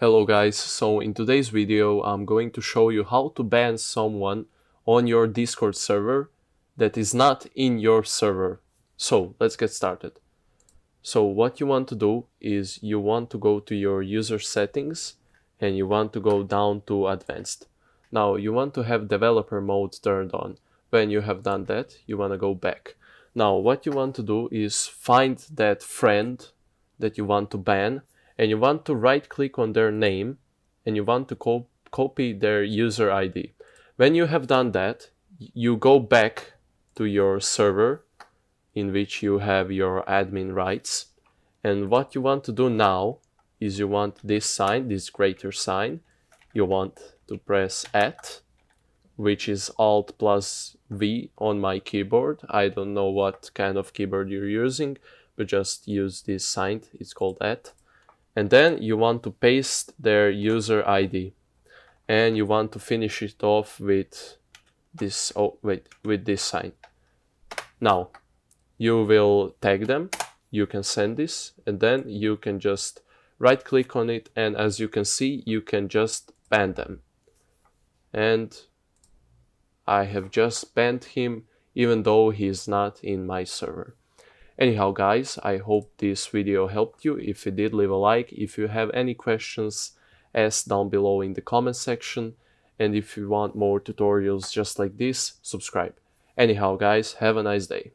Hello guys, so in today's video I'm going to show you how to ban someone on your Discord server that is not in your server. So let's get started. So what you want to do is you want to go to your user settings and you want to go down to advanced. Now you want to have developer mode turned on. When you have done that, you want to go back. Now what you want to do is find that friend that you want to ban, and you want to right click on their name and you want to copy their user ID. When you have done that, you go back to your server in which you have your admin rights, and what you want to do now is you want this sign, this greater sign, you want to press @ which is Alt plus V on my keyboard. I don't know what kind of keyboard you're using, but just use this sign, it's called @ and then you want to paste their user ID and you want to finish it off with this, with this sign. Now you will tag them, you can send this, and then you can just right click on it, and as you can see you can just ban them. And I have just banned him even though he is not in my server. Anyhow guys, I hope this video helped you. If it did, leave a like. If you have any questions, ask down below in the comment section. And if you want more tutorials just like this, subscribe. Anyhow guys, have a nice day.